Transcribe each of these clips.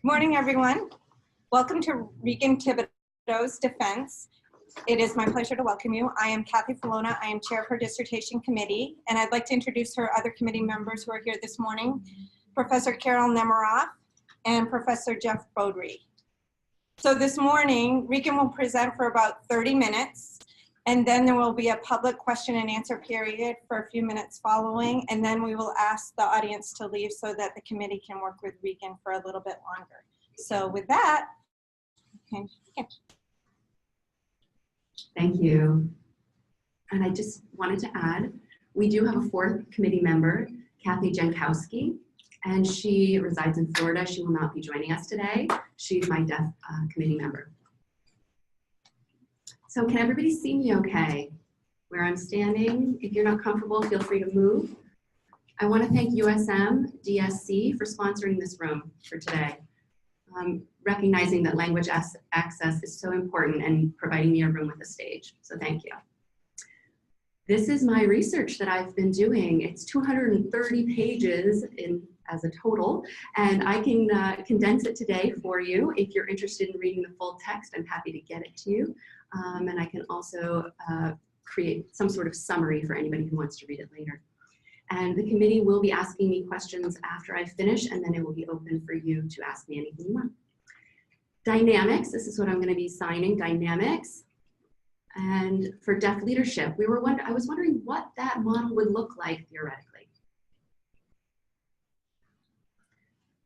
Morning, everyone. Welcome to Regan Thibodeau's Defense. It is my pleasure to welcome you. I am Kathy Filona. I am chair of her dissertation committee, and I'd like to introduce her other committee members who are here this morning, Professor Carol Nemiroff and Professor Jeff Beaudry. So this morning, Regan will present for about 30 minutes, and then there will be a public question and answer period for a few minutes following, and then we will ask the audience to leave so that the committee can work with Regan for a little bit longer. So with that, okay. Thank you. And I just wanted to add, we do have a fourth committee member, Kathy Jankowski, and she resides in Florida. She will not be joining us today. She's my deaf committee member. So can everybody see me okay where I'm standing? If you're not comfortable, feel free to move. I want to thank USM DSC for sponsoring this room for today. Recognizing that language access is so important and providing me a room with a stage. So thank you. This is my research that I've been doing. It's 230 pages as a total, and I can condense it today for you. If you're interested in reading the full text, I'm happy to get it to you. And I can also create some sort of summary for anybody who wants to read it later. And the committee will be asking me questions after I finish, and then it will be open for you to ask me anything you want. Dynamics, this is what I'm going to be signing, dynamics. And for deaf leadership, I was wondering what that model would look like theoretically.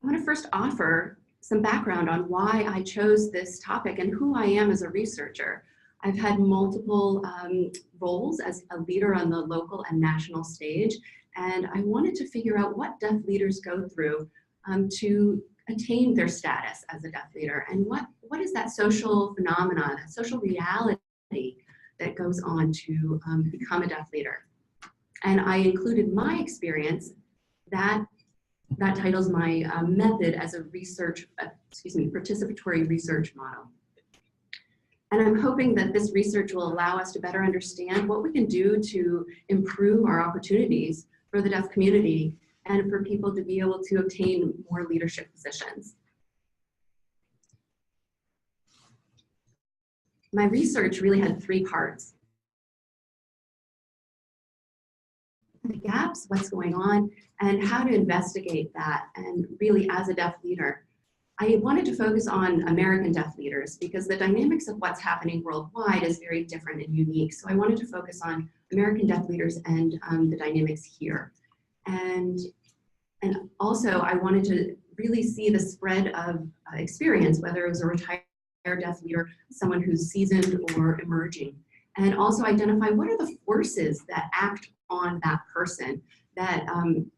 I want to first offer some background on why I chose this topic and who I am as a researcher. I've had multiple roles as a leader on the local and national stage, and I wanted to figure out what deaf leaders go through to attain their status as a deaf leader, and what is that social phenomenon, that social reality that goes on to become a deaf leader. And I included my experience, that titles my method as a participatory research model. And I'm hoping that this research will allow us to better understand what we can do to improve our opportunities for the deaf community and for people to be able to obtain more leadership positions. My research really had three parts. The gaps, what's going on, and how to investigate that. And really, as a deaf leader, I wanted to focus on American deaf leaders because the dynamics of what's happening worldwide is very different and unique. So I wanted to focus on American deaf leaders and the dynamics here. And also I wanted to really see the spread of experience, whether it was a retired deaf leader, someone who's seasoned or emerging. And also identify what are the forces that act on that person that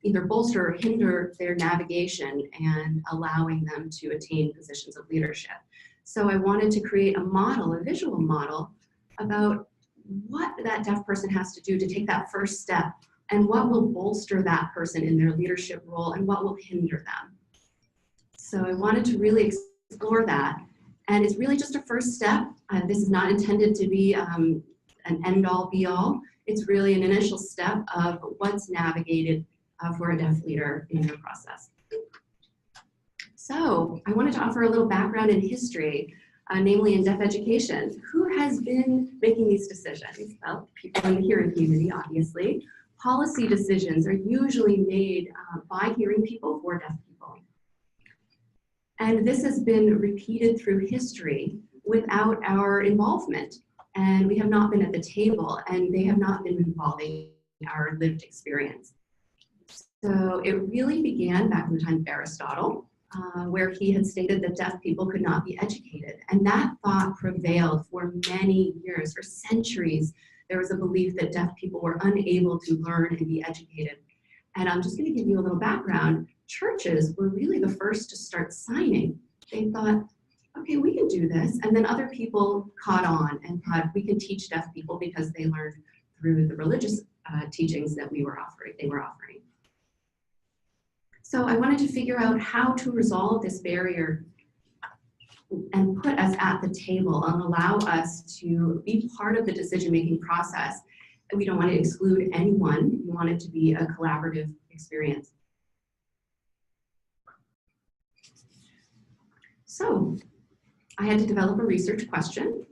either bolster or hinder their navigation and allowing them to attain positions of leadership. So I wanted to create a model, a visual model, about what that deaf person has to do to take that first step and what will bolster that person in their leadership role and what will hinder them. So I wanted to really explore that. And it's really just a first step. This is not intended to be an end-all, be-all. It's really an initial step of what's navigated for a deaf leader in their process. So I wanted to offer a little background in history, namely in deaf education. Who has been making these decisions? Well, people in the hearing community, obviously. Policy decisions are usually made by hearing people for deaf people. And this has been repeated through history without our involvement. And we have not been at the table, and they have not been involving our lived experience. So it really began back in the time of Aristotle, where he had stated that deaf people could not be educated. And that thought prevailed for many years, for centuries. There was a belief that deaf people were unable to learn and be educated. And I'm just going to give you a little background. Churches were really the first to start signing. They thought, okay, we can do this. And then other people caught on and thought we can teach deaf people because they learned through the religious teachings that they were offering. So I wanted to figure out how to resolve this barrier and put us at the table and allow us to be part of the decision-making process. And we don't want to exclude anyone. We want it to be a collaborative experience. So I had to develop a research question,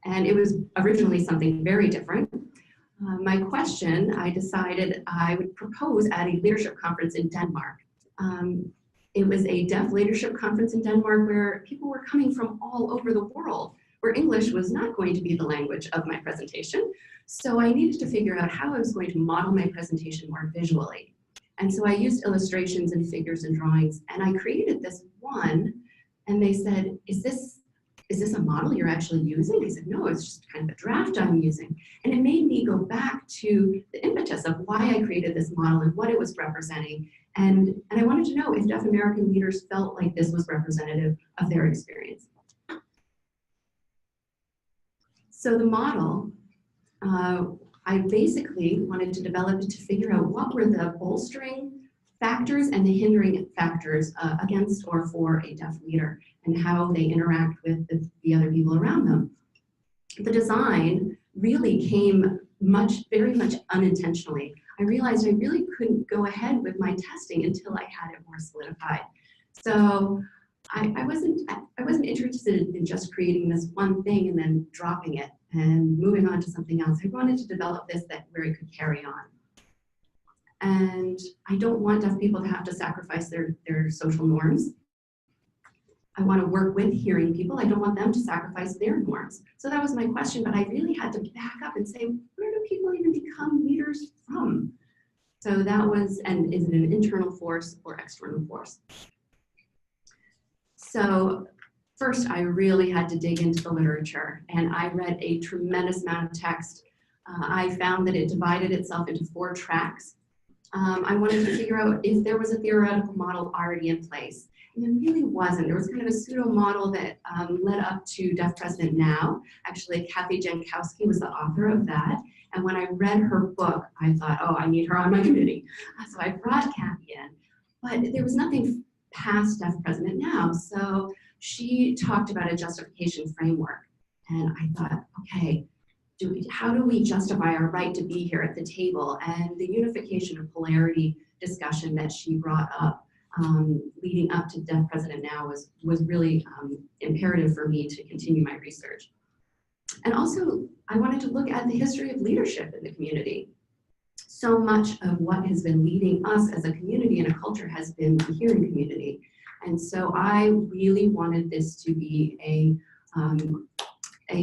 and it was originally something very different. My question, I decided I would propose at a leadership conference in Denmark. It was a deaf leadership conference in Denmark where people were coming from all over the world, where English was not going to be the language of my presentation. So I needed to figure out how I was going to model my presentation more visually. And so I used illustrations and figures and drawings, and I created this one, and they said, is this a model you're actually using? I said, no, it's just kind of a draft I'm using. And it made me go back to the impetus of why I created this model and what it was representing. And I wanted to know if deaf American leaders felt like this was representative of their experience. So the model, I basically wanted to develop it to figure out what were the bolstering factors and the hindering factors against or for a deaf leader, and how they interact with the other people around them. The design really came very much unintentionally. I realized I really couldn't go ahead with my testing until I had it more solidified. So I wasn't interested in just creating this one thing and then dropping it and moving on to something else. I wanted to develop this where it could carry on. And I don't want deaf people to have to sacrifice their social norms. I want to work with hearing people. I don't want them to sacrifice their norms. So that was my question, but I really had to back up and say, where do people even become leaders from? So that was, and is it an internal force or external force? So first, I really had to dig into the literature, and I read a tremendous amount of text. I found that it divided itself into 4 tracks. I wanted to figure out if there was a theoretical model already in place. And there really wasn't. There was kind of a pseudo model that led up to Deaf President Now. Actually, Kathy Jankowski was the author of that. And when I read her book, I thought, oh, I need her on my committee. So I brought Kathy in. But there was nothing past Deaf President Now. So she talked about a justification framework. And I thought, okay, how do we justify our right to be here at the table? And the unification of polarity discussion that she brought up leading up to Deaf President Now was really imperative for me to continue my research. And also, I wanted to look at the history of leadership in the community. So much of what has been leading us as a community and a culture has been the hearing community. And so I really wanted this to be a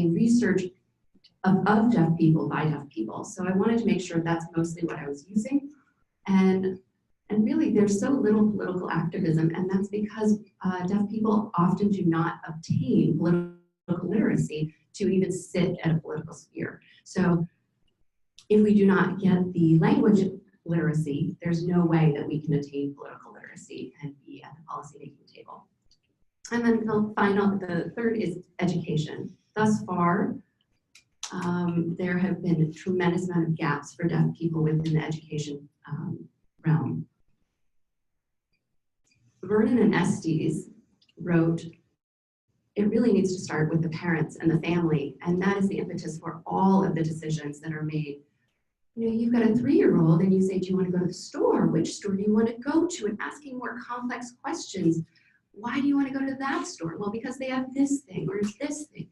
research of deaf people by deaf people. So I wanted to make sure that's mostly what I was using. And really, there's so little political activism, and that's because deaf people often do not obtain political literacy to even sit at a political sphere. So if we do not get the language literacy, there's no way that we can attain political literacy and be at the policymaking table. And then the third is education. Thus far, there have been a tremendous amount of gaps for deaf people within the education realm. Vernon and Estes wrote, it really needs to start with the parents and the family, and that is the impetus for all of the decisions that are made. You know, you've got a 3-year-old and you say, do you want to go to the store? Which store do you want to go to? And asking more complex questions. Why do you want to go to that store? Well, because they have this thing or this thing.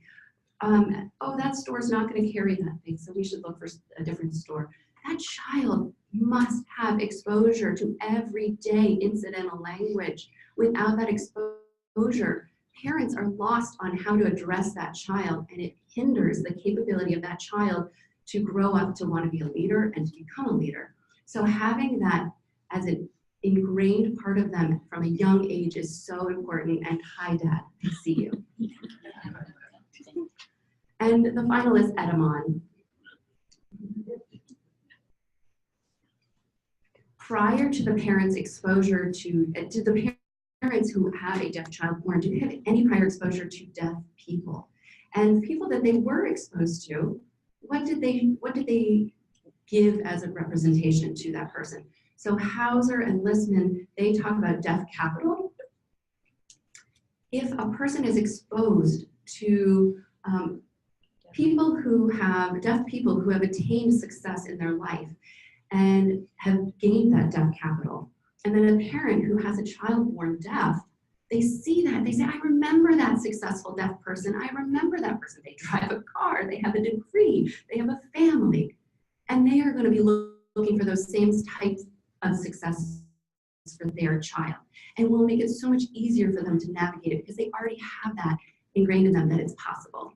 Oh, that store is not going to carry that thing, so we should look for a different store. That child must have exposure to everyday incidental language. Without that exposure, parents are lost on how to address that child, and it hinders the capability of that child to grow up to want to be a leader and to become a leader. So having that as an ingrained part of them from a young age is so important. And hi, Dad, I see you. And the final is Edamon. Prior to the parents' exposure to the parents who have a deaf child born, do they have any prior exposure to deaf people? And people that they were exposed to, what did they give as a representation to that person? So Hauser and Listman, they talk about deaf capital. If a person is exposed to deaf people who have attained success in their life and have gained that deaf capital, and then a parent who has a child born deaf, they see that, they say, I remember that successful deaf person. I remember that person. They drive a car, they have a degree, they have a family. And they are going to be looking for those same types of success for their child. And will make it so much easier for them to navigate it because they already have that ingrained in them that it's possible.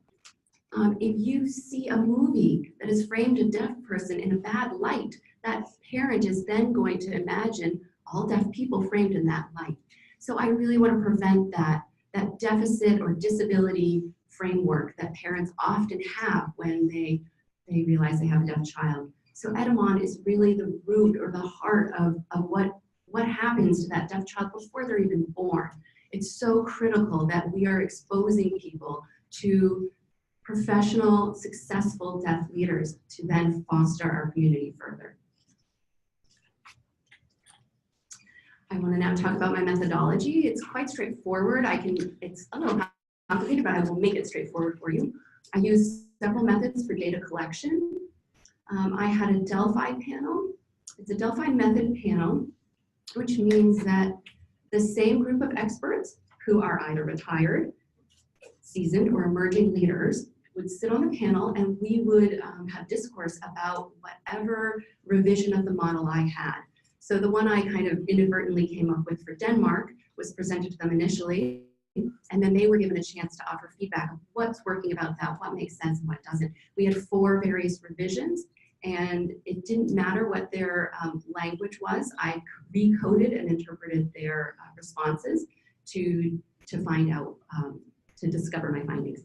If you see a movie that has framed a deaf person in a bad light, that parent is then going to imagine all deaf people framed in that light. So I really want to prevent that deficit or disability framework that parents often have when they realize they have a deaf child. So Edamon is really the root or the heart of what happens to that deaf child before they're even born. It's so critical that we are exposing people to professional, successful deaf leaders to then foster our community further. I want to now talk about my methodology. It's quite straightforward. It's a little complicated, but I will make it straightforward for you. I use several methods for data collection. I had a Delphi panel. It's a Delphi method panel, which means that the same group of experts who are either retired, seasoned, or emerging leaders would sit on the panel, and we would have discourse about whatever revision of the model I had. So the one I kind of inadvertently came up with for Denmark was presented to them initially, and then they were given a chance to offer feedback of what's working about that, what makes sense and what doesn't. We had 4 various revisions, and it didn't matter what their language was. I recoded and interpreted their responses to find out, to discover my findings.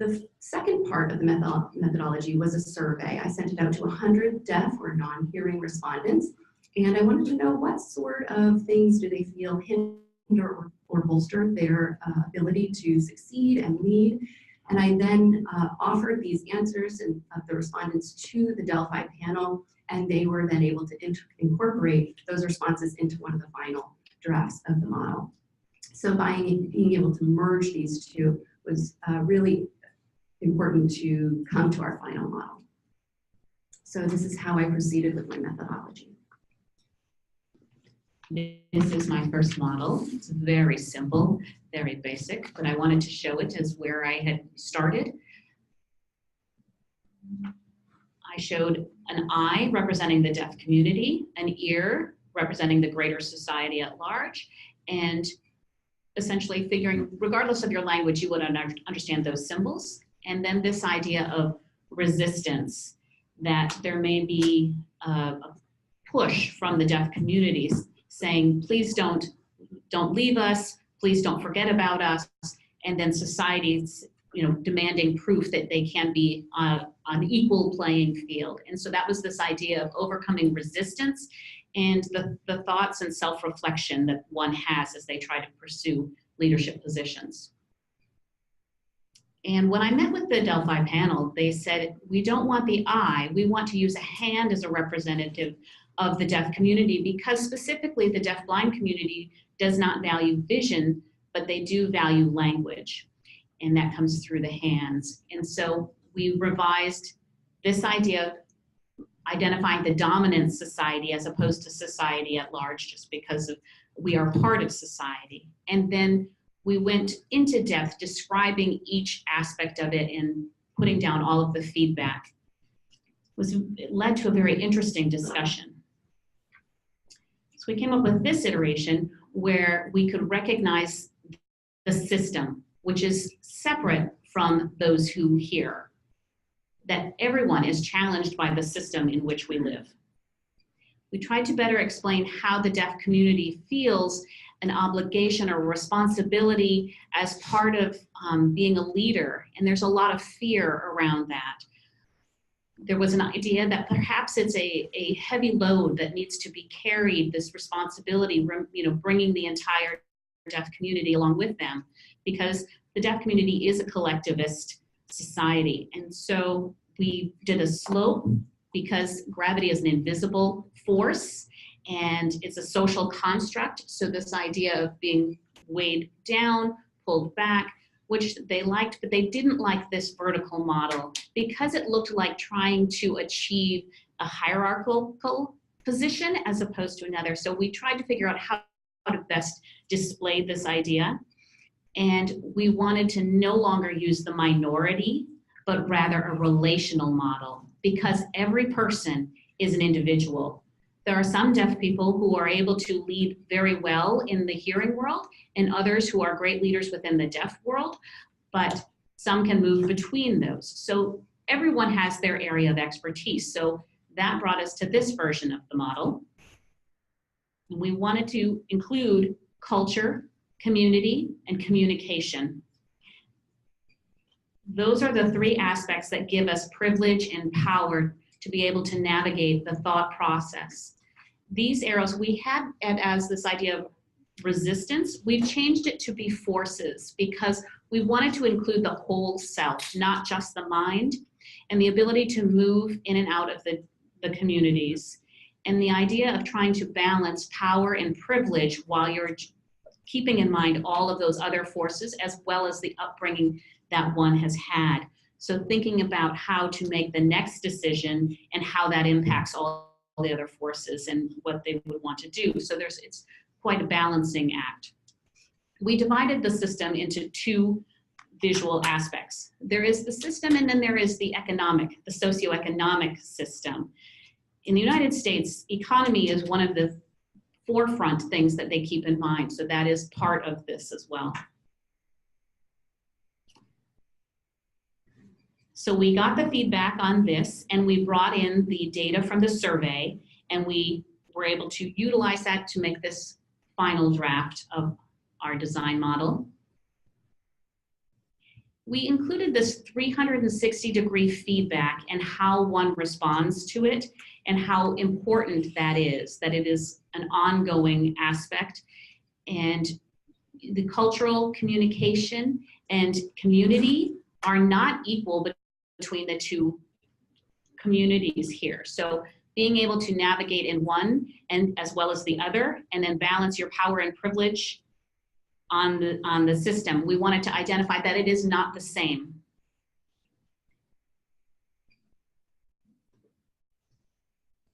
The second part of the methodology was a survey. I sent it out to 100 deaf or non-hearing respondents, and I wanted to know what sort of things do they feel hinder or bolster their ability to succeed and lead. And I then offered these answers of the respondents to the Delphi panel, and they were then able to incorporate those responses into one of the final drafts of the model. So being able to merge these two was really important to come to our final model. So this is how I proceeded with my methodology. This is my first model. It's very simple, very basic, but I wanted to show it as where I had started. I showed an eye representing the deaf community, an ear representing the greater society at large, and essentially figuring, regardless of your language, you would understand those symbols. And then this idea of resistance, that there may be a push from the deaf communities saying, please don't leave us, please don't forget about us, and then society's demanding proof that they can be on an equal playing field. And so that was this idea of overcoming resistance and the thoughts and self-reflection that one has as they try to pursue leadership positions. And when I met with the Delphi panel, they said, we don't want the eye, we want to use a hand as a representative of the deaf community, because specifically the deaf-blind community does not value vision, but they do value language, and that comes through the hands. And so we revised this idea of identifying the dominant society as opposed to society at large, just because we are part of society. And then we went into depth describing each aspect of it and putting down all of the feedback. It led to a very interesting discussion. So we came up with this iteration where we could recognize the system, which is separate from those who hear, that everyone is challenged by the system in which we live. We tried to better explain how the deaf community feels an obligation or responsibility as part of being a leader, and there's a lot of fear around that. There was an idea that perhaps it's a heavy load that needs to be carried, this responsibility, bringing the entire deaf community along with them, because the deaf community is a collectivist society. And so we did a slope, because gravity is an invisible force and it's a social construct. So this idea of being weighed down, pulled back, which they liked, but they didn't like this vertical model because it looked like trying to achieve a hierarchical position as opposed to another. So we tried to figure out how to best display this idea. And we wanted to no longer use the minority, but rather a relational model, because every person is an individual. There are some deaf people who are able to lead very well in the hearing world, and others who are great leaders within the deaf world, but some can move between those. So everyone has their area of expertise. So that brought us to this version of the model. We wanted to include culture, community, and communication. Those are the three aspects that give us privilege and power to be able to navigate the thought process. These arrows, we had it as this idea of resistance. We've changed it to be forces because we wanted to include the whole self, not just the mind, and the ability to move in and out of the communities. And the idea of trying to balance power and privilege while you're keeping in mind all of those other forces as well as the upbringing that one has had. So thinking about how to make the next decision and how that impacts all the other forces and what they would want to do. So it's quite a balancing act. We divided the system into two visual aspects. There is the system, and then there is the socioeconomic system. In the United States, economy is one of the forefront things that they keep in mind. So that is part of this as well. So we got the feedback on this, and we brought in the data from the survey, and we were able to utilize that to make this final draft of our design model. We included this 360-degree feedback and how one responds to it and how important that it is an ongoing aspect. And the cultural communication and community are not equal between the two communities here. So being able to navigate in one and as well as the other, and then balance your power and privilege on the system. We wanted to identify that it is not the same.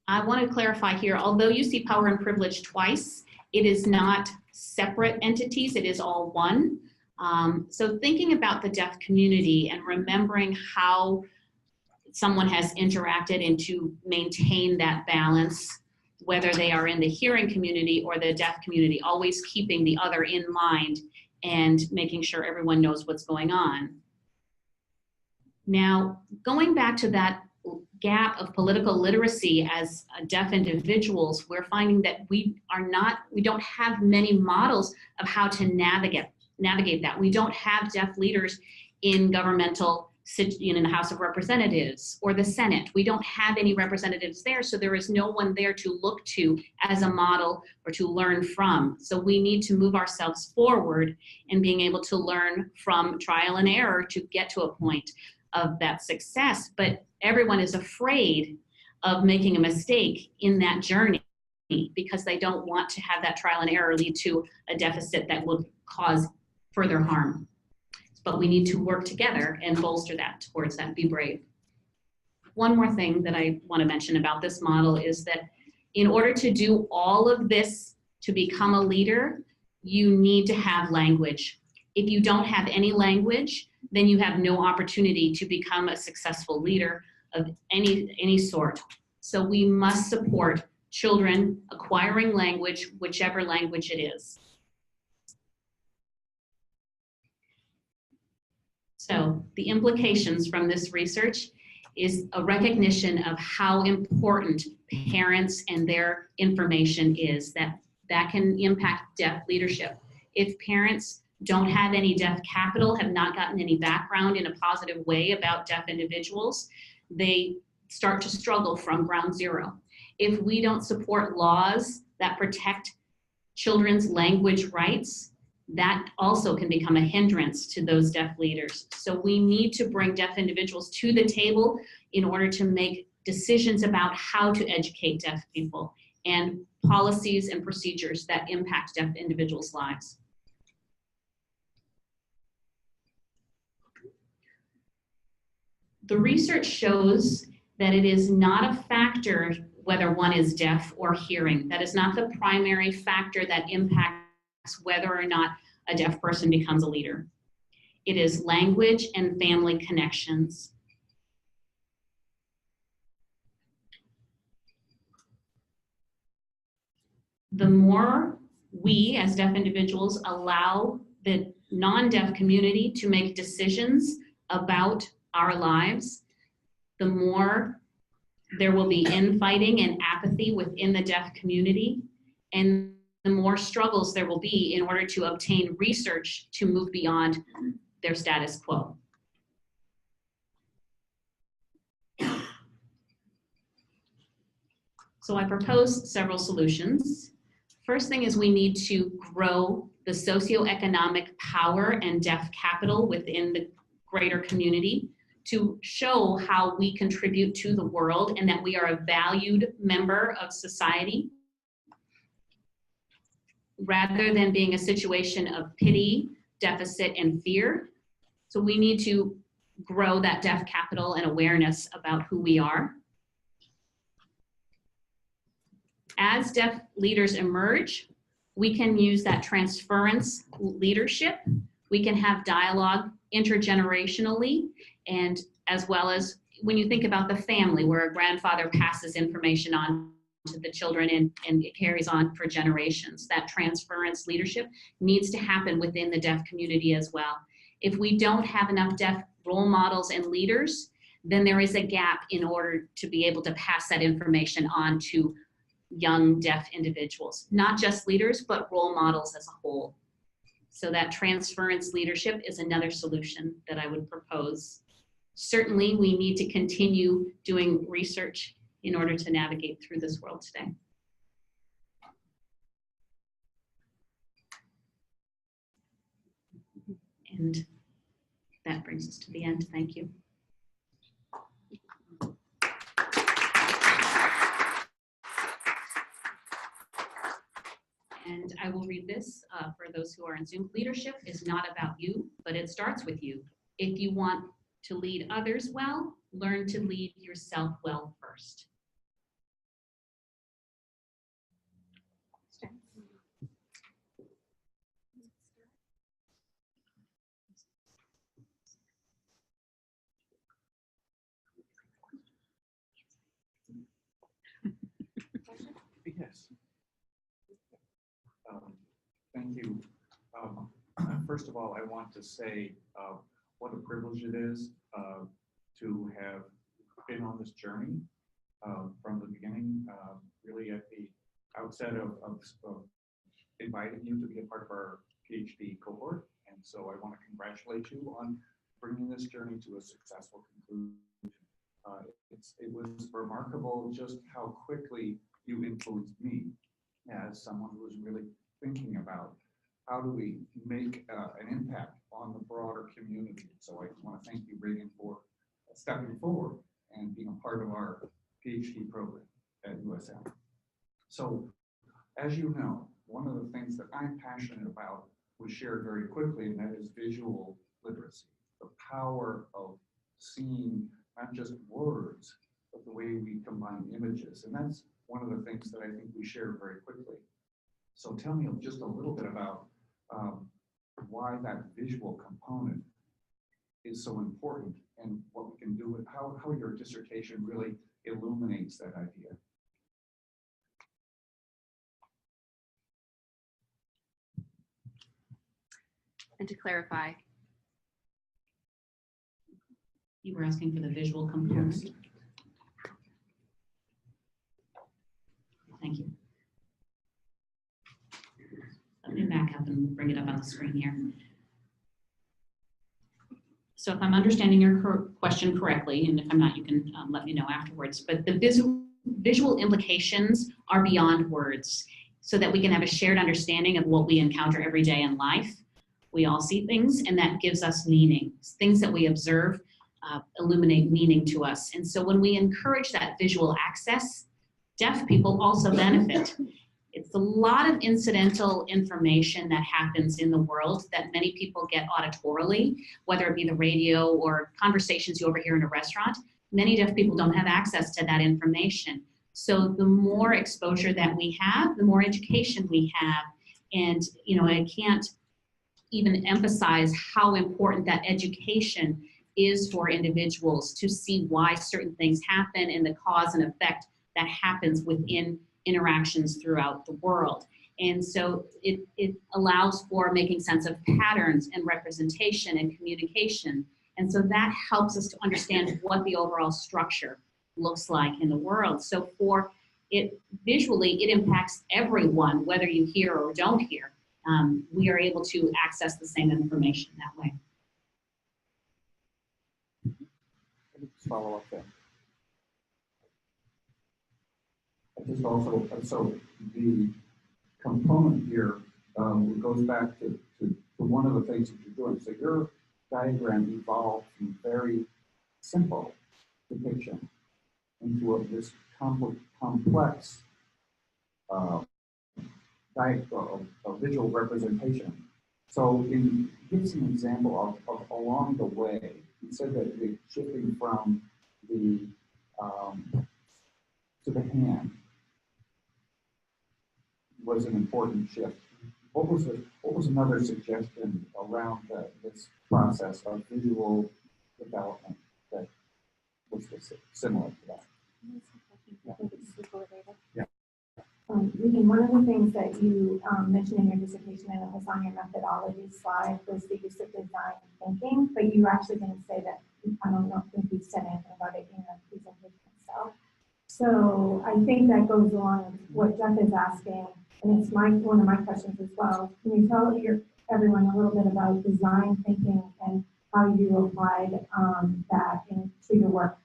I want to clarify here, although you see power and privilege twice, it is not separate entities, it is all one. So thinking about the deaf community and remembering how someone has interacted and to maintain that balance, whether they are in the hearing community or the deaf community, always keeping the other in mind and making sure everyone knows what's going on. Now, going back to that gap of political literacy as deaf individuals, we're finding that we don't have many models of how to navigate that. We don't have deaf leaders in governmental, in the House of Representatives or the Senate. We don't have any representatives there, so there is no one there to look to as a model or to learn from. So we need to move ourselves forward and being able to learn from trial and error to get to a point of that success. But everyone is afraid of making a mistake in that journey because they don't want to have that trial and error lead to a deficit that will cause further harm. But we need to work together and bolster that towards that, be brave. One more thing that I want to mention about this model is that in order to do all of this to become a leader, you need to have language. If you don't have any language, then you have no opportunity to become a successful leader of any sort. So we must support children acquiring language, whichever language it is. So the implications from this research is a recognition of how important parents and their information is, that can impact deaf leadership. If parents don't have any deaf capital, have not gotten any background in a positive way about deaf individuals, they start to struggle from ground zero. If we don't support laws that protect children's language rights, that also can become a hindrance to those deaf leaders. So we need to bring deaf individuals to the table in order to make decisions about how to educate deaf people and policies and procedures that impact deaf individuals' lives. The research shows that it is not a factor whether one is deaf or hearing. That is not the primary factor that impacts whether or not a deaf person becomes a leader. It is language and family connections. The more we as deaf individuals allow the non-deaf community to make decisions about our lives, the more there will be infighting and apathy within the deaf community, and the more struggles there will be in order to obtain research to move beyond their status quo. So I propose several solutions. First thing is we need to grow the socioeconomic power and deaf capital within the greater community to show how we contribute to the world and that we are a valued member of society, rather than being a situation of pity, deficit, and fear. So we need to grow that deaf capital and awareness about who we are. As deaf leaders emerge, we can use that transference leadership. We can have dialogue intergenerationally, and as well as when you think about the family, where a grandfather passes information on to the children and it carries on for generations. That transference leadership needs to happen within the deaf community as well. If we don't have enough deaf role models and leaders, then there is a gap in order to be able to pass that information on to young deaf individuals, not just leaders, but role models as a whole. So that transference leadership is another solution that I would propose. Certainly, we need to continue doing research in order to navigate through this world today. And that brings us to the end. Thank you. And I will read this for those who are in Zoom. Leadership is not about you, but it starts with you. If you want to lead others well, learn to lead yourself well first. Yes. Thank you. First of all, I want to say what a privilege it is to have been on this journey from the beginning, really at the outset of inviting you to be a part of our PhD cohort. And so I want to congratulate you on bringing this journey to a successful conclusion. It was remarkable just how quickly you influenced me as someone who was really thinking about how do we make an impact on the broader community. So I want to thank you, Regan, for stepping forward and being a part of our PhD program at USM. So as you know, one of the things that I'm passionate about was shared very quickly, and that is visual literacy, the power of seeing not just words, but the way we combine images. And that's one of the things that I think we shared very quickly. So tell me just a little bit about why that visual component is so important and what we can do with how your dissertation really illuminates that idea. And to clarify, You were asking for the visual component. Yes. Thank you. Let me back up and bring it up on the screen here. So if I'm understanding your question correctly, and if I'm not, you can let me know afterwards, but the visual implications are beyond words, so that we can have a shared understanding of what we encounter every day in life. We all see things, and that gives us meaning. Things that we observe illuminate meaning to us. And so when we encourage that visual access, deaf people also benefit. It's a lot of incidental information that happens in the world that many people get auditorily, whether it be the radio or conversations you overhear in a restaurant. Many deaf people don't have access to that information. So the more exposure that we have, the more education we have, And, you know, I can't even emphasize how important that education is for individuals to see why certain things happen and the cause and effect that happens within interactions throughout the world. And so it allows for making sense of patterns and representation and communication. And so that helps us to understand what the overall structure looks like in the world. So for it visually, it impacts everyone, whether you hear or don't hear. We are able to access the same information that way. Let me just follow up there. I just also, so the component here goes back to one of the things that you're doing. So your diagram evolved from very simple depiction into this complex visual representation. So give us an example of along the way. You said that the shifting from the to the hand was an important shift. What was another suggestion around this process of visual development that was similar to that? Yeah. Regan, one of the things that you mentioned in your dissertation, and it was on your methodology slide, was the use of design thinking, but you actually didn't say that. I don't think you said anything about it in your presentation itself. So I think that goes along with what Jeff is asking, and it's one of my questions as well. Can you tell everyone a little bit about design thinking and how you applied that into your work?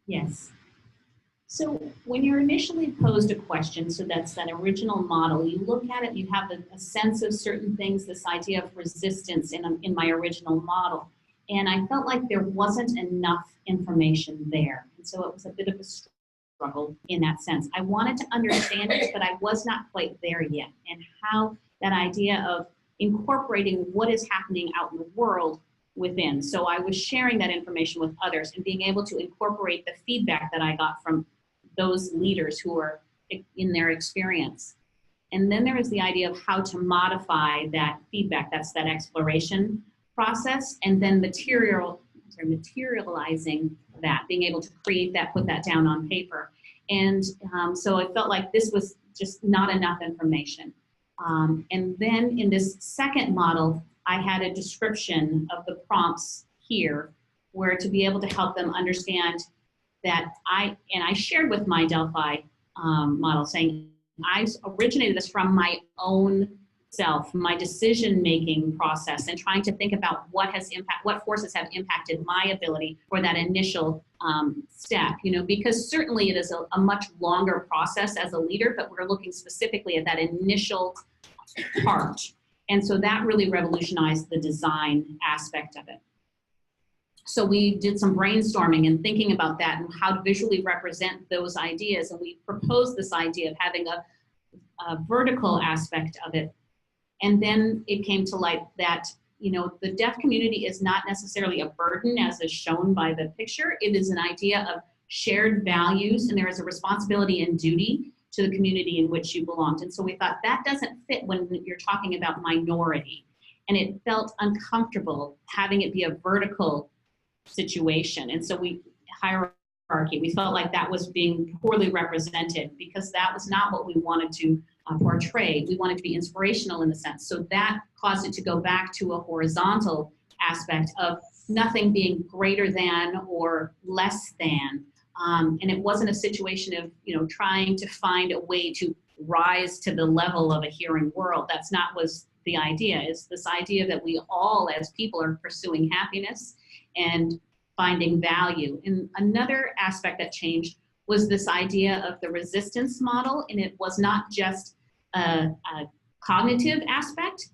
Yes. So when you're initially posed a question, so that's that original model, you look at it, you have a sense of certain things, this idea of resistance in my original model. And I felt like there wasn't enough information there. And so it was a bit of a struggle in that sense. I wanted to understand it, but I was not quite there yet. And how that idea of incorporating what is happening out in the world within. So I was sharing that information with others and being able to incorporate the feedback that I got from those leaders who are in their experience. And then there is the idea of how to modify that feedback. That's that exploration process, and then materializing that, being able to create that, put that down on paper. And so I felt like this was just not enough information. And then in this second model, I had a description of the prompts here, where to be able to help them understand that I shared with my Delphi model, saying I originated this from my own self, my decision-making process, and trying to think about what forces have impacted my ability for that initial step, because certainly it is a much longer process as a leader, but we're looking specifically at that initial part. And so that really revolutionized the design aspect of it. So we did some brainstorming and thinking about that and how to visually represent those ideas. And we proposed this idea of having a vertical aspect of it. And then it came to light that, the deaf community is not necessarily a burden as is shown by the picture. It is an idea of shared values, and there is a responsibility and duty to the community in which you belonged. And so we thought that doesn't fit when you're talking about minority. And it felt uncomfortable having it be a vertical situation. And so we felt like that was being poorly represented, because that was not what we wanted to portray. We wanted to be inspirational in the sense. So that caused it to go back to a horizontal aspect of nothing being greater than or less than. And it wasn't a situation of, trying to find a way to rise to the level of a hearing world. That's not was the idea. It's this idea that we all as people are pursuing happiness and finding value. And another aspect that changed was this idea of the resistance model. And it was not just a cognitive aspect,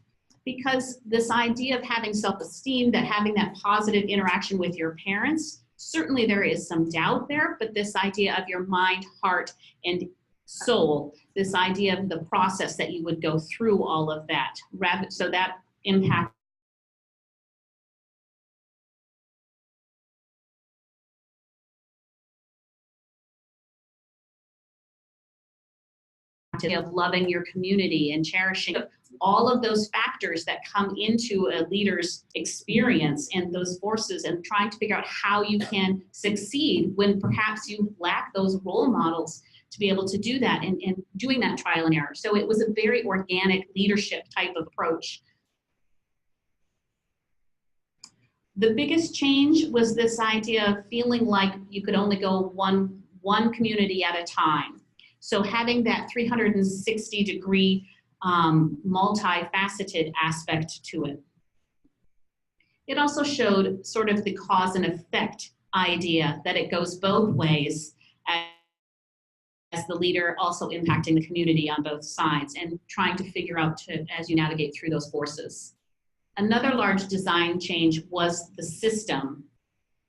because this idea of having self-esteem, that having that positive interaction with your parents, certainly there is some doubt there, but this idea of your mind, heart, and soul, this idea of the process that you would go through all of that, rather, so that impact of loving your community and cherishing all of those factors that come into a leader's experience and those forces, and trying to figure out how you can succeed when perhaps you lack those role models to be able to do that, and doing that trial and error. So it was a very organic leadership type of approach. The biggest change was this idea of feeling like you could only go one community at a time. So having that 360-degree multifaceted aspect to it. It also showed sort of the cause and effect idea, that it goes both ways, as the leader also impacting the community on both sides, and trying to figure out as you navigate through those forces. Another large design change was the system.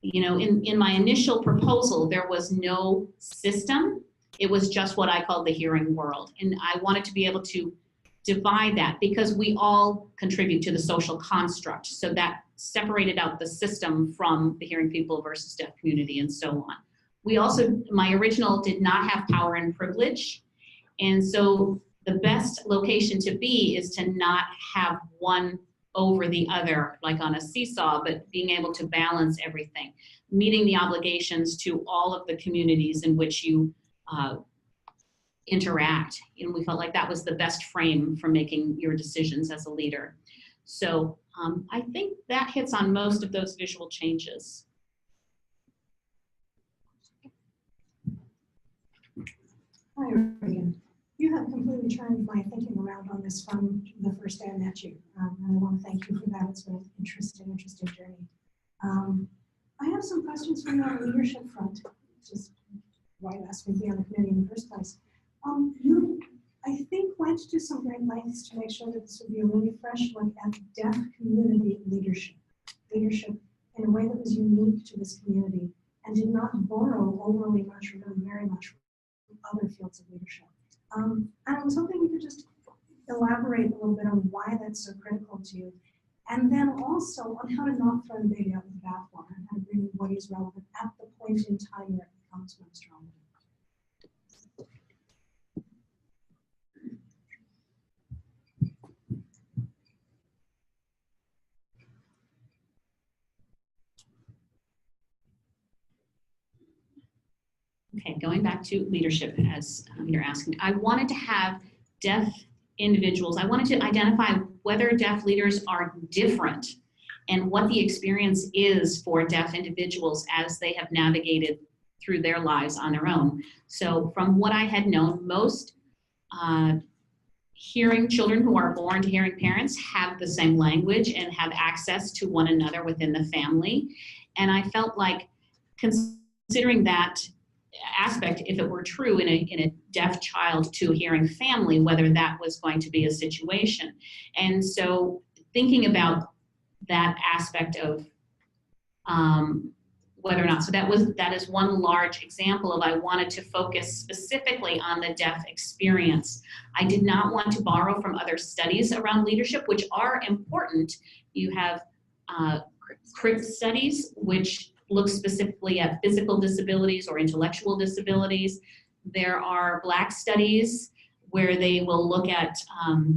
You know, in my initial proposal, there was no system. It was just what I called the hearing world. And I wanted to be able to divide that, because we all contribute to the social construct. So that separated out the system from the hearing people versus deaf community and so on. We also, my original did not have power and privilege. And so the best location to be is to not have one over the other, like on a seesaw, but being able to balance everything, meeting the obligations to all of the communities in which you interact. And we felt like that was the best frame for making your decisions as a leader. So I think that hits on most of those visual changes. Hi, Regan. You have completely turned my thinking around on this from the first day I met you. And I want to thank you for that. It's been an interesting journey. I have some questions for you on the leadership front, which is why you asked me to be on the committee in the first place. You, I think, went to some great lengths to make sure that this would be a really fresh look at deaf community leadership in a way that was unique to this community, and did not borrow overly much or really very much from other fields of leadership. And I was hoping you could just elaborate a little bit on why that's so critical to you, and then also on how to not throw the baby out with the bathwater, and how to bring what is relevant at the point in time where it becomes most relevant. Okay, going back to leadership, as you're asking, I wanted to have deaf individuals, I wanted to identify whether deaf leaders are different and what the experience is for deaf individuals as they have navigated through their lives on their own. So from what I had known, most hearing children who are born to hearing parents have the same language and have access to one another within the family. And I felt like, considering that aspect, if it were true in a deaf child to a hearing family, whether that was going to be a situation. And so thinking about that aspect of whether or not, so that is one large example of, I wanted to focus specifically on the deaf experience. I did not want to borrow from other studies around leadership, which are important. You have CRIP studies, which look specifically at physical disabilities or intellectual disabilities. There are Black studies where they will look at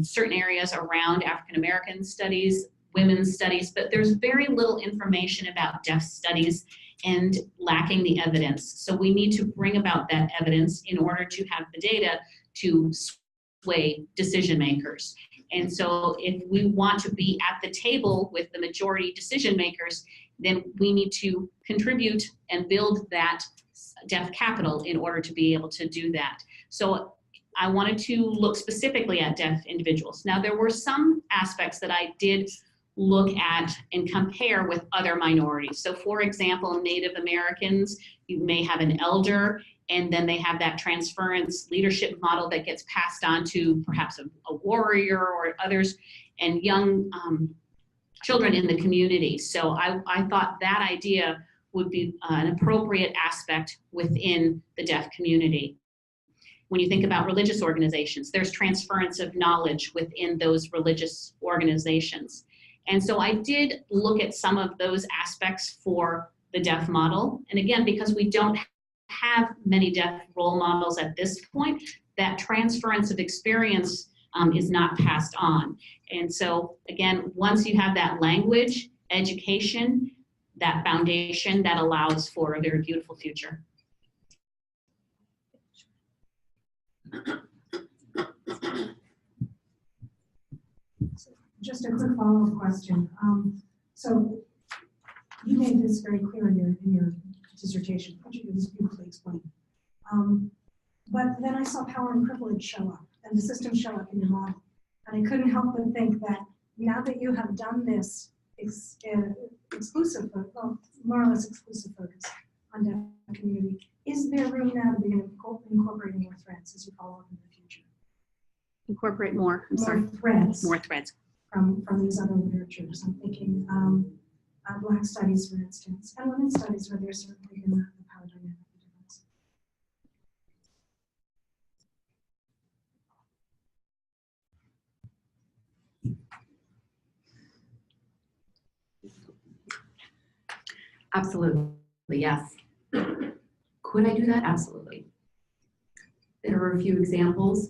certain areas around African American studies, women's studies, but there's very little information about deaf studies and lacking the evidence. So we need to bring about that evidence in order to have the data to sway decision makers. And so if we want to be at the table with the majority decision makers, then we need to contribute and build that deaf capital in order to be able to do that. So I wanted to look specifically at deaf individuals. Now, there were some aspects that I did look at and compare with other minorities. So for example, Native Americans, you may have an elder, and then they have that transference leadership model that gets passed on to perhaps a warrior or others, and young children in the community. So I thought that idea would be an appropriate aspect within the deaf community. when you think about religious organizations, there's transference of knowledge within those religious organizations. And so I did look at some of those aspects for the deaf model. And again, because we don't have many deaf role models at this point, that transference of experience is not passed on. And so again, once you have that language, education, that foundation, that allows for a very beautiful future. Just a quick follow-up question. So you made this very clear in your dissertation, which you just beautifully explained. But then I saw power and privilege show up, and the systems show up in your model. And I couldn't help but think that now that you have done this exclusive, well, more or less exclusive focus on deaf community, is there room now to begin incorporating more threads as you follow up in the future? Incorporate more, I'm sorry. More threads from these other literatures. I'm thinking Black studies, for instance, and women's studies, where there's certainly been the power dynamic difference. Absolutely, yes. Could I do that? Absolutely. There are a few examples.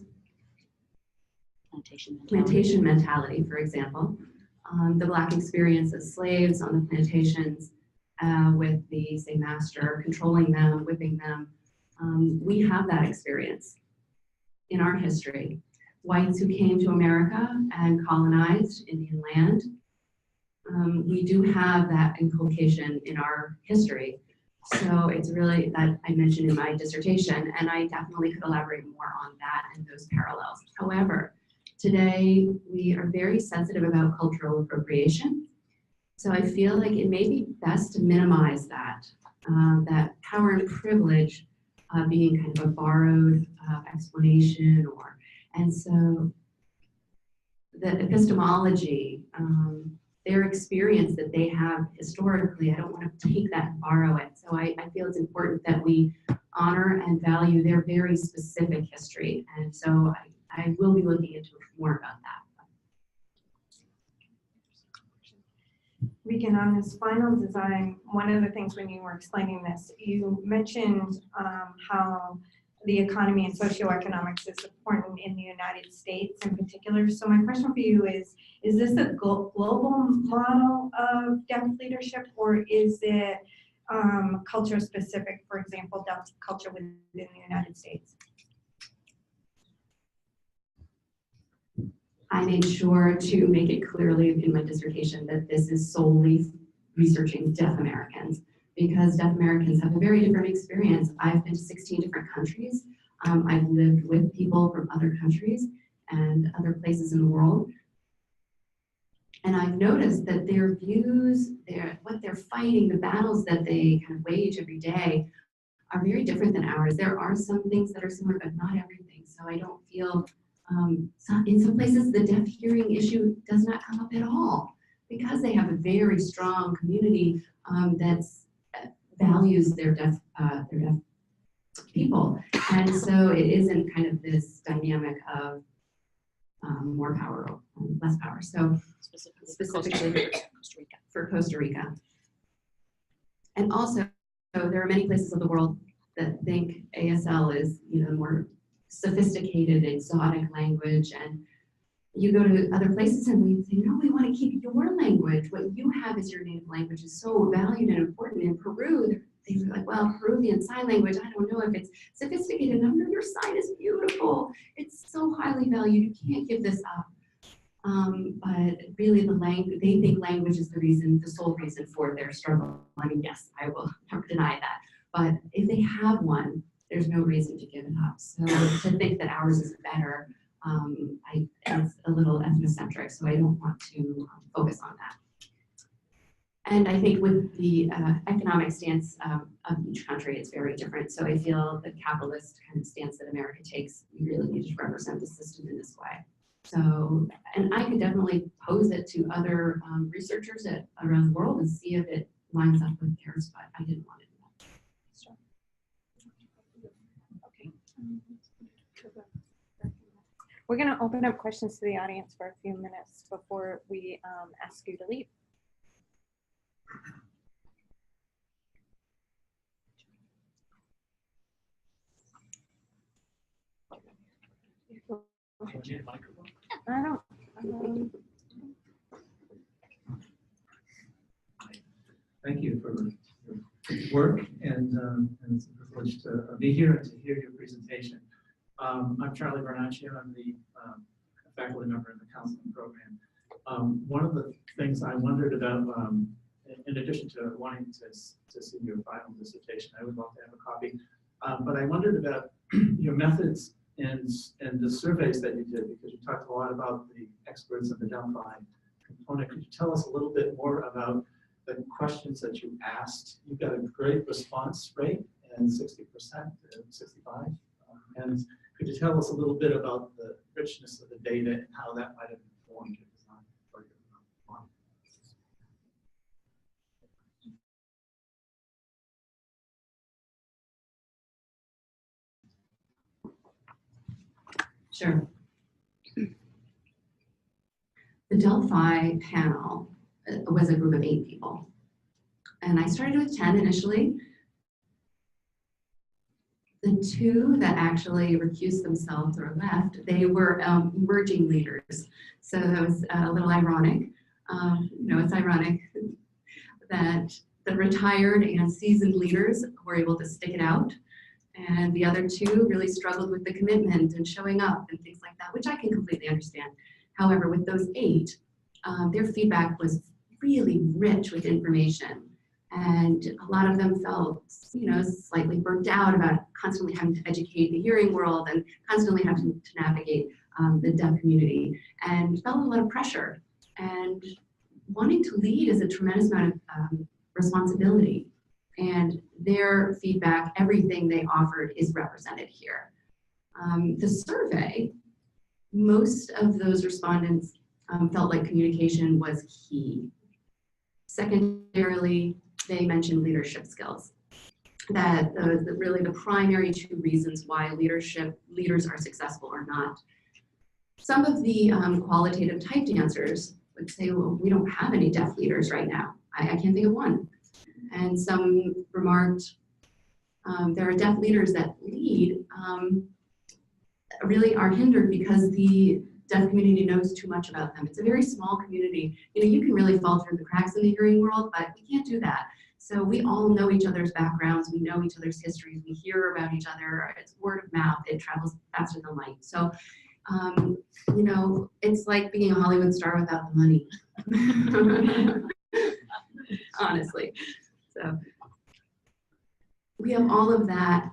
Plantation mentality, for example. The Black experience as slaves on the plantations with the, say, master controlling them, whipping them. We have that experience in our history. Whites who came to America and colonized Indian land. We do have that inculcation in our history. So it's really that I mentioned in my dissertation, and I definitely could elaborate more on that and those parallels. However, today we are very sensitive about cultural appropriation. So I feel like it may be best to minimize that, that power and privilege being kind of a borrowed explanation, and so the epistemology, their experience that they have historically, I don't want to take that and borrow it. So I feel it's important that we honor and value their very specific history. And so I will be looking into more about that. Regan, on this final design, one of the things when you were explaining this, you mentioned how the economy and socioeconomics is important in the United States in particular. So my question for you is this a global model of deaf leadership, or is it culture specific, for example, deaf culture within the United States? I made sure to make it clearly in my dissertation that this is solely researching deaf Americans, because deaf Americans have a very different experience. I've been to 16 different countries. I've lived with people from other countries and other places in the world. And I've noticed that their views, what they're fighting, the battles that they kind of wage every day are very different than ours. There are some things that are similar, but not everything. So I don't feel, in some places, the deaf hearing issue does not come up at all, because they have a very strong community that values their deaf people. And so it isn't kind of this dynamic of more power, less power. So specifically for Costa Rica. And also, there are many places of the world that think ASL is, more sophisticated, exotic language. And you go to other places and we say, no, we want to keep your language. What you have as your native language is so valued and important. In Peru, they were like, well, Peruvian sign language, I don't know if it's sophisticated. No, your sign is beautiful. It's so highly valued. You can't give this up. But really they think language is the sole reason for their struggle. I mean, yes, I will never deny that. But if they have one, there's no reason to give it up. So to think that ours is better, it's a little ethnocentric, so I don't want to focus on that. And I think with the economic stance of each country, it's very different. So I feel the capitalist kind of stance that America takes, we really need to represent the system in this way. So, and I could definitely pose it to other researchers around the world and see if it lines up with theirs, but I didn't want to do that. Okay. We're going to open up questions to the audience for a few minutes before we ask you to leave. I don't. Thank you for your work, and it's a privilege to be here and to hear your presentation. I'm Charlie Bernaccio. I'm the faculty member in the counseling program. One of the things I wondered about, in addition to wanting to see your final dissertation, I would love to have a copy, but I wondered about your methods and the surveys that you did, because you talked a lot about the experts and the Delphi component. Could you tell us a little bit more about the questions that you asked? You've got a great response rate, and 60%, 65. And could you tell us a little bit about the richness of the data and how that might have informed your design for your model? Sure. The Delphi panel was a group of 8 people. And I started with 10 initially. The 2 that actually recused themselves or left, they were emerging leaders. So that was a little ironic. It's ironic that the retired and seasoned leaders were able to stick it out. And the other 2 really struggled with the commitment and showing up and things like that, which I can completely understand. However, with those 8, their feedback was really rich with information. And a lot of them felt, slightly burnt out about constantly having to educate the hearing world and constantly having to navigate the deaf community, and felt a lot of pressure. And wanting to lead is a tremendous amount of responsibility. And their feedback, everything they offered, is represented here. The survey, most of those respondents felt like communication was key. Secondarily, they mentioned leadership skills. That really the primary 2 reasons why leaders are successful or not. Some of the qualitative typed answers would say, well, we don't have any deaf leaders right now. I can't think of one. And some remarked, there are deaf leaders that lead, really are hindered because the deaf community knows too much about them. It's a very small community. You can really fall through the cracks in the hearing world, but we can't do that. So we all know each other's backgrounds. We know each other's histories. We hear about each other. It's word of mouth. It travels faster than light. So, it's like being a Hollywood star without the money. Honestly. So we have all of that,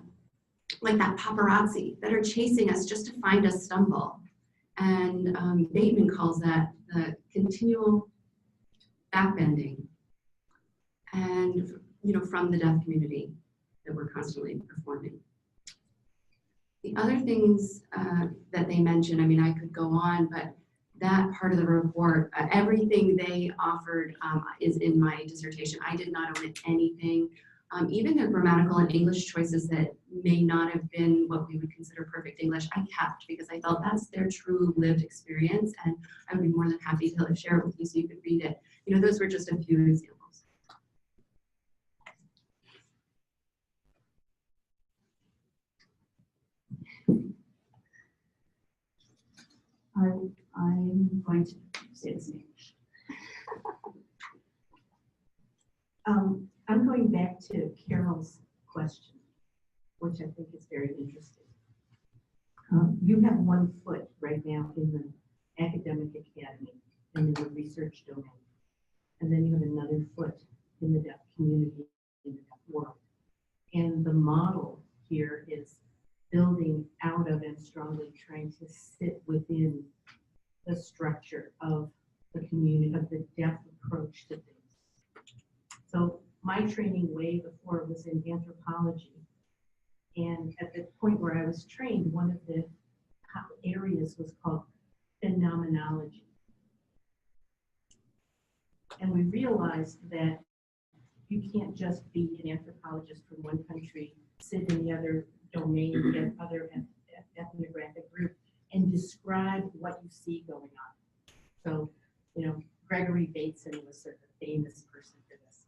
like that paparazzi that are chasing us just to find us stumble. And Bateman calls that the continual backbending, and from the deaf community that we're constantly performing. The other things that they mentioned, I could go on, but that part of the report, everything they offered is in my dissertation. I did not omit anything. Even their grammatical and English choices that may not have been what we would consider perfect English, I kept, because I felt that's their true lived experience, and I would be more than happy to share it with you so you could read it. Those were just a few examples. I'm going to say this in English. I'm going back to Carol's question, which I think is very interesting. You have one foot right now in the academic academy and in the research domain, and then you have another foot in the deaf community, in the deaf world. And the model here is building out of and strongly trying to sit within the structure of the community, of the deaf approach to things. So my training way before was in anthropology. And at the point where I was trained, one of the areas was called phenomenology. And we realized that you can't just be an anthropologist from one country, sit in the other domain, and other ethnographic group. and describe what you see going on. So, you know, Gregory Bateson was sort of a famous person for this.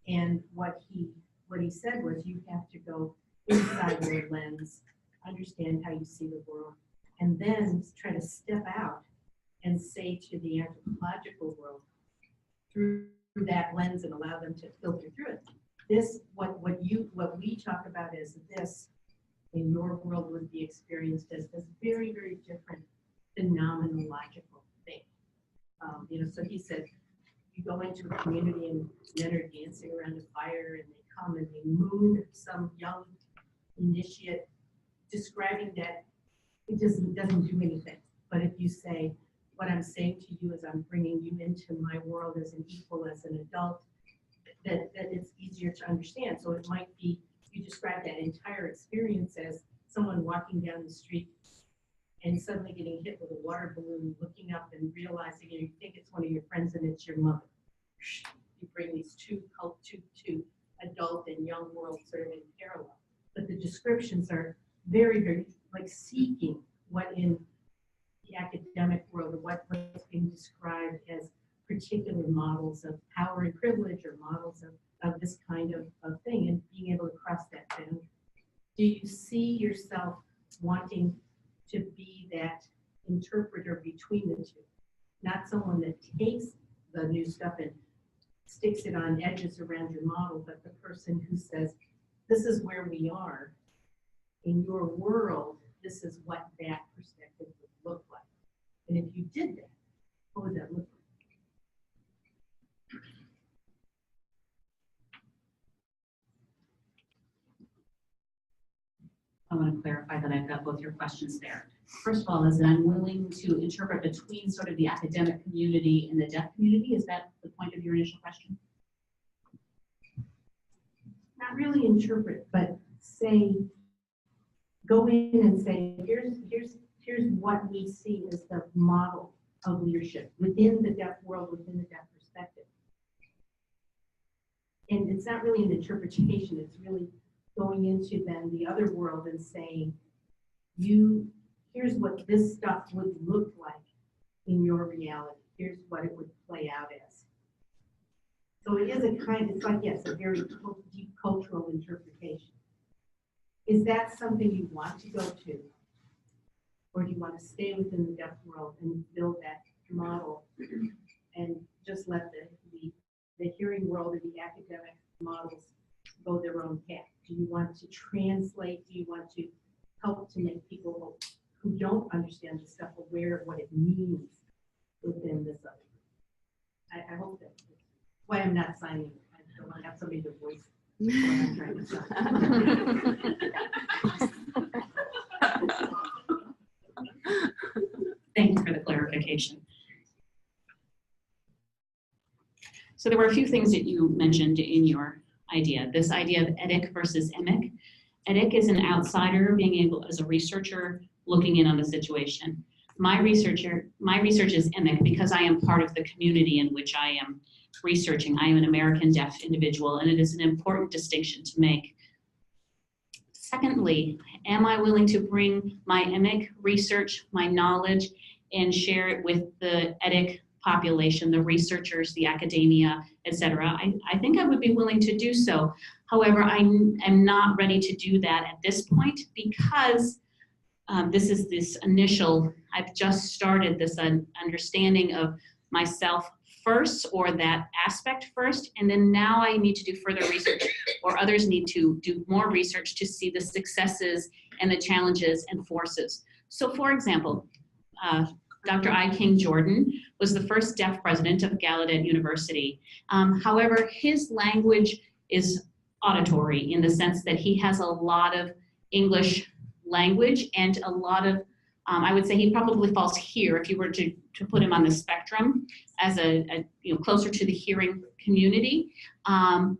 And what he said was you have to go inside your lens, understand how you see the world, and then try to step out and say to the anthropological world through that lens and allow them to filter through it. This, what we talk about as this in your world would be experienced as this very, very different phenomenological thing. You know, so he said, you go into a community and men are dancing around a fire and they come and they moon some young initiate, describing that it doesn't do anything. But if you say, what I'm saying to you is I'm bringing you into my world as an equal, as an adult, that it's easier to understand. So it might be, you describe that entire experience as someone walking down the street and suddenly getting hit with a water balloon, looking up and realizing you think it's one of your friends and it's your mother. You bring these two adult and young worlds sort of in parallel. But the descriptions are very, very like seeking what in the academic world, what's being described as particular models of power and privilege or models of this kind of thing, and being able to cross that boundary. Do you see yourself wanting to be that interpreter between the two? Not someone that takes the new stuff and sticks it on edges around your model, but the person who says, this is where we are. In your world, this is what that perspective would look like. And if you did that, what would that look like? I want to clarify that I've got both your questions there. First of all, is that I'm willing to interpret between sort of the academic community and the deaf community. Is that the point of your initial question? Not really interpret, but say, go in and say, here's what we see as the model of leadership within the deaf world, within the deaf perspective. And it's not really an interpretation, it's really going into then the other world and saying, here's what this stuff would look like in your reality. Here's what it would play out as. So it is it's like, yes, a very deep cultural interpretation. Is that something you want to go to? Or do you want to stay within the deaf world and build that model and just let the hearing world and the academic models go their own path? Do you want to translate? Do you want to help to make people who don't understand this stuff aware of what it means within this other? I hope that's why I'm not signing it. I don't want to have somebody to voice what I'm trying to sign. Thank you for the clarification. So there were a few things that you mentioned in your idea. This idea of EDIC versus EMIC. EDIC is an outsider being able, as a researcher, looking in on the situation. My research is EMIC because I am part of the community in which I am researching. I am an American deaf individual, and it is an important distinction to make. Secondly, am I willing to bring my EMIC research, my knowledge, and share it with the EDIC population, the researchers, the academia, etc.? I think I would be willing to do so. However, I am not ready to do that at this point because I've just started this understanding of myself first, or that aspect first, and then now I need to do further research, or others need to do more research to see the successes and the challenges and forces. So for example, Dr. I. King Jordan was the first deaf president of Gallaudet University. However, his language is auditory in the sense that he has a lot of English language and a lot of, I would say he probably falls here if you were to put him on the spectrum as closer to the hearing community. And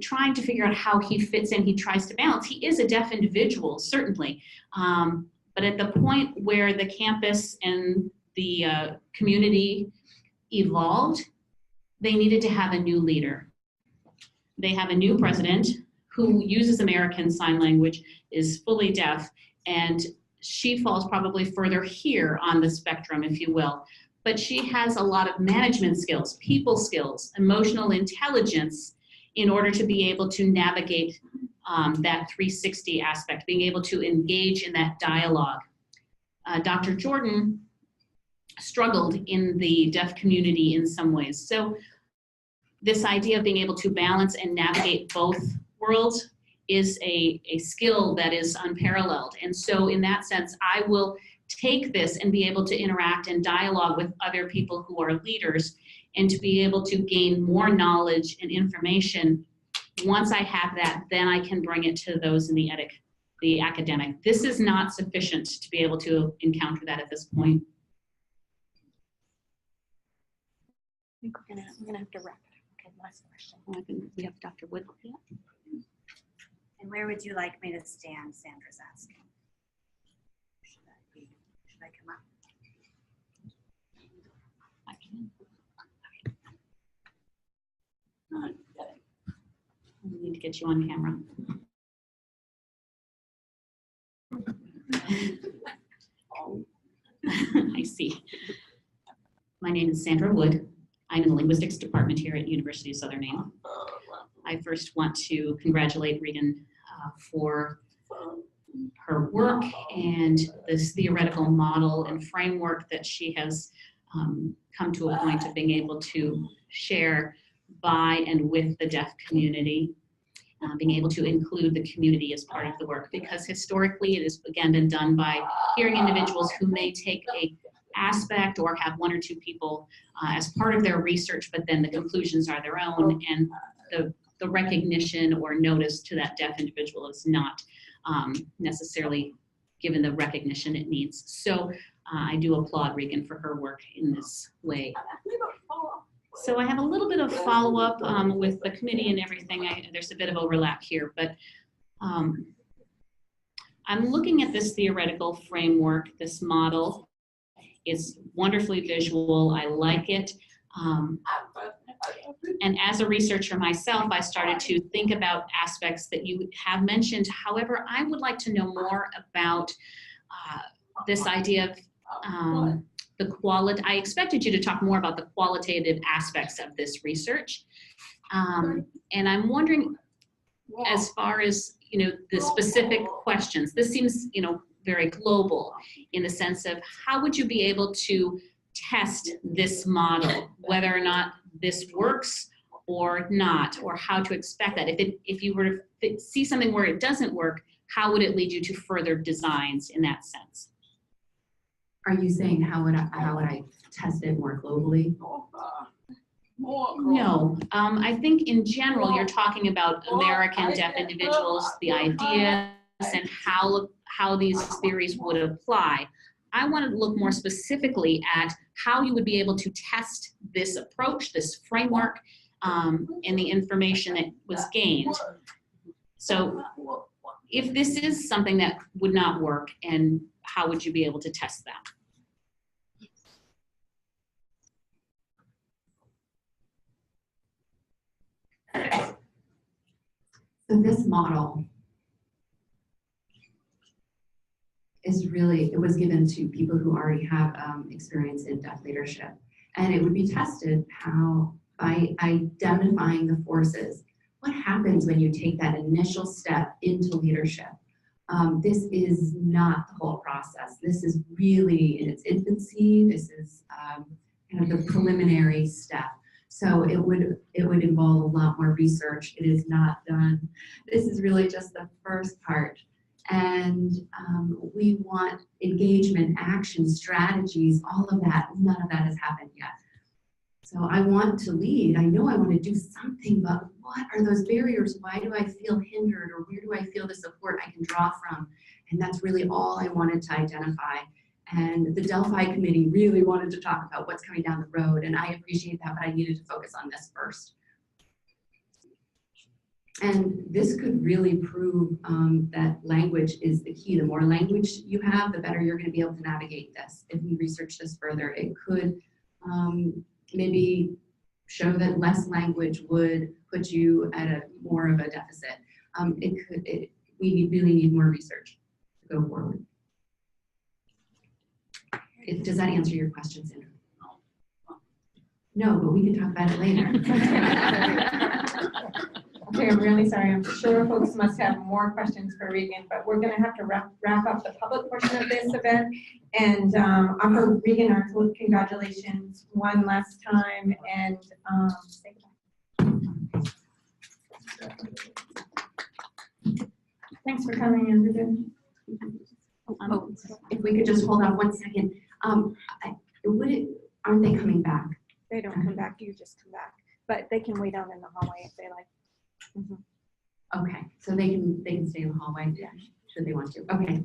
trying to figure out how he fits in, he tries to balance. He is a deaf individual, certainly. But at the point where the campus and the community evolved, they needed to have a new leader. They have a new president who uses American Sign Language, is fully deaf, and she falls probably further here on the spectrum, if you will. But she has a lot of management skills, people skills, emotional intelligence in order to be able to navigate that 360 aspect, being able to engage in that dialogue. Dr. Jordan struggled in the deaf community in some ways. So this idea of being able to balance and navigate both worlds is a skill that is unparalleled. And so in that sense, I will take this and be able to interact and dialogue with other people who are leaders and to be able to gain more knowledge and information. Once I have that, then I can bring it to those in the academic. This is not sufficient to be able to encounter that at this point. I think we're gonna have to wrap it up. Okay, last question. We have Dr. Wood. Yeah. And where would you like me to stand? Sandra's asking. Should I come up? I can. We need to get you on camera. I see. My name is Sandra Wood. I'm in the linguistics department here at University of Southern Maine. I first want to congratulate Regan for her work and this theoretical model and framework that she has come to a point of being able to share by and with the deaf community, being able to include the community as part of the work, because historically it has again been done by hearing individuals who may take a aspect or have one or two people as part of their research, but then the conclusions are their own, and the recognition or notice to that deaf individual is not necessarily given the recognition it needs. So I do applaud Regan for her work in this way. So I have a little bit of follow-up with the committee and everything. There's a bit of overlap here, but I'm looking at this theoretical framework, this model. It's wonderfully visual. I like it. And as a researcher myself, I started to think about aspects that you have mentioned. However, I would like to know more about this idea of the quality. I expected you to talk more about the qualitative aspects of this research. And I'm wondering, as far as, the specific questions, this seems, very global in the sense of how would you be able to test this model, whether or not this works or not, or how to expect that. If you were to see something where it doesn't work, how would it lead you to further designs in that sense? Are you saying how would I test it more globally? No, I think in general, you're talking about American deaf individuals, the ideas and how these theories would apply. I want to look more specifically at how you would be able to test this approach, this framework, and the information that was gained. So if this is something that would not work, and how would you be able to test that? So this model is really, it was given to people who already have experience in deaf leadership. And it would be tested by identifying the forces. What happens when you take that initial step into leadership? This is not the whole process. This is really in its infancy. This is kind of the preliminary step. So it would involve a lot more research. It is not done. This is really just the first part. And we want engagement, action, strategies, all of that. None of that has happened yet. So I want to lead. I know I want to do something, but what are those barriers? Why do I feel hindered, or where do I feel the support I can draw from? And that's really all I wanted to identify. And the Delphi committee really wanted to talk about what's coming down the road, and I appreciate that, but I needed to focus on this first. And this could really prove that language is the key. The more language you have, the better you're going to be able to navigate this. If we research this further, it could maybe show that less language would put you at more of a deficit. We really need more research to go forward. Does that answer your question, Sandra? No, but we can talk about it later. Okay, I'm really sorry. I'm sure folks must have more questions for Regan, but we're gonna have to wrap up the public portion of this event and offer Regan our congratulations one last time and thanks for coming in, Regan. Oh, if we could just hold on 1 second. Aren't they coming back? They don't come back, you just come back, but they can wait out in the hallway if they like. Okay, so they can stay in the hallway should they want to. Okay.